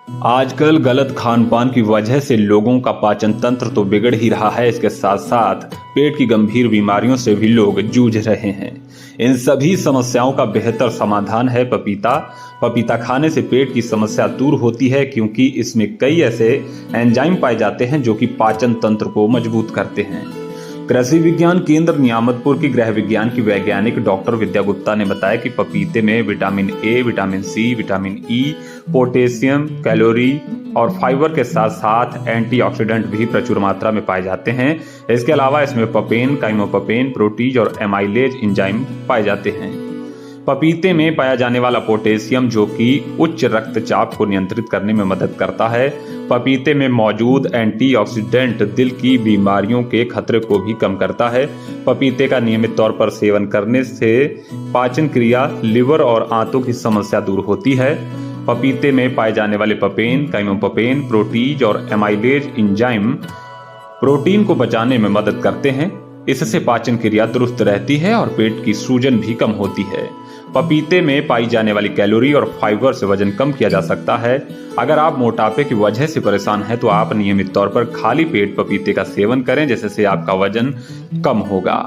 आजकल गलत खान पान की वजह से लोगों का पाचन तंत्र तो बिगड़ ही रहा है, इसके साथ साथ पेट की गंभीर बीमारियों से भी लोग जूझ रहे हैं। इन सभी समस्याओं का बेहतर समाधान है पपीता। पपीता खाने से पेट की समस्या दूर होती है, क्योंकि इसमें कई ऐसे एंजाइम पाए जाते हैं जो कि पाचन तंत्र को मजबूत करते हैं। कृषि विज्ञान केंद्र नियामतपुर की गृह विज्ञान की वैज्ञानिक डॉक्टर विद्या गुप्ता ने बताया कि पपीते में vitamin A, vitamin C, vitamin E, potassium, calorie और फाइबर के साथ साथ एंटीऑक्सीडेंट भी प्रचुर मात्रा में पाए जाते हैं। इसके अलावा इसमें पपेन, काइमोपपेन, प्रोटीज और एमाइलेज एंजाइम पाए जाते हैं। पपीते में पाया जाने वाला पोटेशियम, जो कि उच्च रक्तचाप को नियंत्रित करने में मदद करता है। पपीते में मौजूद एंटीऑक्सीडेंट दिल की बीमारियों के खतरे को भी कम करता है। पपीते का नियमित तौर पर सेवन करने से पाचन क्रिया, लिवर और आंतों की समस्या दूर होती है। पपीते में पाए जाने वाले पपेन, काइमोपपेन, प्रोटीज और एमाइलेज एंजाइम प्रोटीन को बचाने में मदद करते हैं। इससे पाचन क्रिया दुरुस्त रहती है और पेट की सूजन भी कम होती है। पपीते में पाई जाने वाली कैलोरी और फाइबर से वजन कम किया जा सकता है। अगर आप मोटापे की वजह से परेशान हैं तो आप नियमित तौर पर खाली पेट पपीते का सेवन करें, जिससे आपका वजन कम होगा।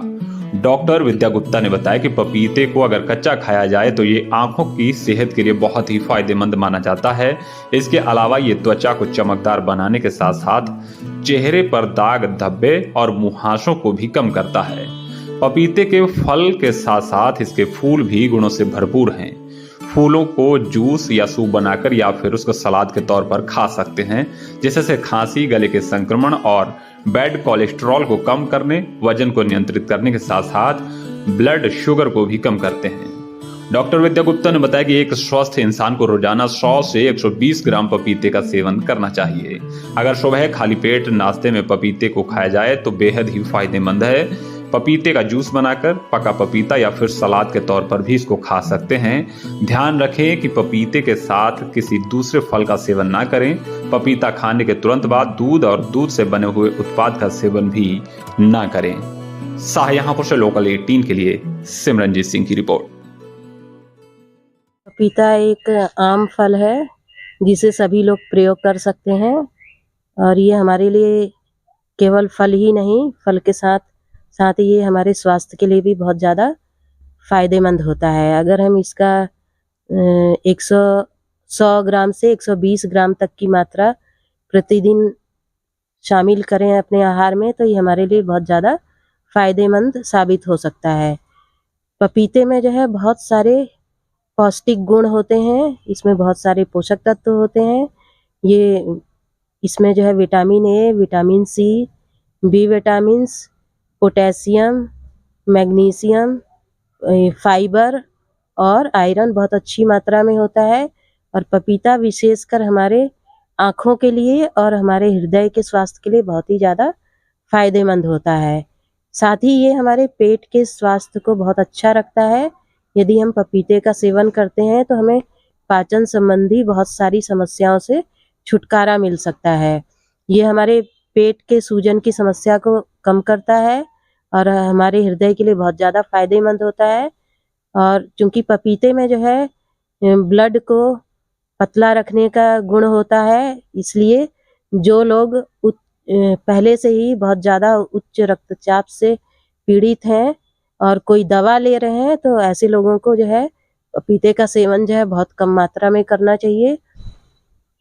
डॉक्टर विद्या गुप्ता ने बताया कि पपीते को अगर कच्चा खाया जाए तो ये आंखों की सेहत के लिए बहुत ही फायदेमंद माना जाता है। इसके अलावा ये त्वचा को चमकदार बनाने के साथ साथ चेहरे पर दाग, धब्बे और मुहासों को भी कम करता है। पपीते के फल के साथ साथ इसके फूल भी गुणों से भरपूर हैं। फूलों को जूस या सूप बनाकर या फिर उसको सलाद के तौर पर खा सकते हैं, जिससे खांसी, गले के संक्रमण और बैड कोलेस्ट्रॉल को कम करने, वजन को नियंत्रित करने के साथ साथ ब्लड शुगर को भी कम करते हैं। डॉक्टर विद्या गुप्ता ने बताया कि एक स्वस्थ इंसान को रोजाना 100 से 120 ग्राम पपीते का सेवन करना चाहिए। अगर सुबह खाली पेट नाश्ते में पपीते को खाया जाए तो बेहद ही फायदेमंद है। पपीते का जूस बनाकर, पका पपीता या फिर सलाद के तौर पर भी इसको खा सकते हैं। ध्यान रखें कि पपीते के साथ किसी दूसरे फल का सेवन ना करें। पपीता खाने के तुरंत बाद दूध और दूध से बने हुए उत्पाद का सेवन भी ना करें। शाहजहांपुर से लोकल 18 के लिए सिमरनजीत सिंह की रिपोर्ट। पपीता एक आम फल है जिसे सभी लोग प्रयोग कर सकते हैं, और ये हमारे लिए केवल फल ही नहीं, फल के साथ साथ ये हमारे स्वास्थ्य के लिए भी बहुत ज़्यादा फायदेमंद होता है। अगर हम इसका 100 ग्राम से 120 ग्राम तक की मात्रा प्रतिदिन शामिल करें अपने आहार में, तो ये हमारे लिए बहुत ज़्यादा फायदेमंद साबित हो सकता है। पपीते में जो है बहुत सारे पौष्टिक गुण होते हैं, इसमें बहुत सारे पोषक तत्व होते हैं। ये इसमें जो है vitamin A, vitamin C, B vitamins, potassium, magnesium, fibre और आयरन बहुत अच्छी मात्रा में होता है। और पपीता विशेषकर हमारे आँखों के लिए और हमारे हृदय के स्वास्थ्य के लिए बहुत ही ज़्यादा फायदेमंद होता है। साथ ही ये हमारे पेट के स्वास्थ्य को बहुत अच्छा रखता है। यदि हम पपीते का सेवन करते हैं तो हमें पाचन संबंधी बहुत सारी समस्याओं से छुटकारा मिल सकता है। ये हमारे पेट के सूजन की समस्या को कम करता है और हमारे हृदय के लिए बहुत ज़्यादा फायदेमंद होता है। और चूंकि पपीते में जो है ब्लड को पतला रखने का गुण होता है, इसलिए जो लोग पहले से ही बहुत ज़्यादा उच्च रक्तचाप से पीड़ित हैं और कोई दवा ले रहे हैं, तो ऐसे लोगों को जो है पपीते का सेवन जो है बहुत कम मात्रा में करना चाहिए।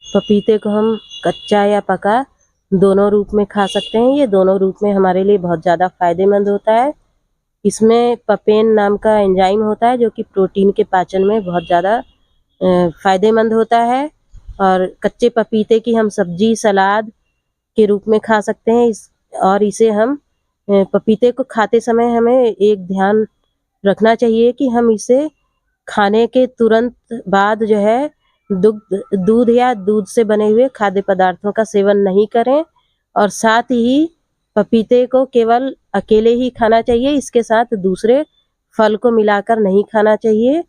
पपीते को हम कच्चा या पका दोनों रूप में खा सकते हैं। ये दोनों रूप में हमारे लिए बहुत ज़्यादा फायदेमंद होता है। इसमें पपेन नाम का एंजाइम होता है जो कि प्रोटीन के पाचन में बहुत ज़्यादा फायदेमंद होता है। और कच्चे पपीते की हम सब्जी, सलाद के रूप में खा सकते हैं। और इसे हम पपीते को खाते समय हमें एक ध्यान रखना चाहिए कि हम इसे खाने के तुरंत बाद जो है दूध या दूध से बने हुए खाद्य पदार्थों का सेवन नहीं करें। और साथ ही पपीते को केवल अकेले ही खाना चाहिए, इसके साथ दूसरे फल को मिलाकर नहीं खाना चाहिए।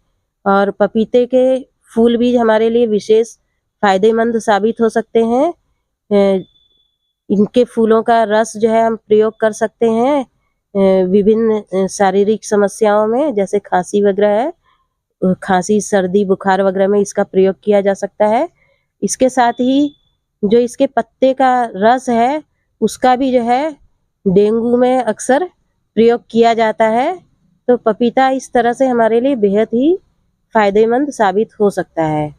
और पपीते के फूल भी हमारे लिए विशेष फायदेमंद साबित हो सकते हैं। इनके फूलों का रस जो है हम प्रयोग कर सकते हैं विभिन्न शारीरिक समस्याओं में, जैसे खांसी वगैरह है, खांसी, सर्दी, बुखार वगैरह में इसका प्रयोग किया जा सकता है। इसके साथ ही जो इसके पत्ते का रस है उसका भी जो है डेंगू में अक्सर प्रयोग किया जाता है। तो पपीता इस तरह से हमारे लिए बेहद ही फायदेमंद साबित हो सकता है।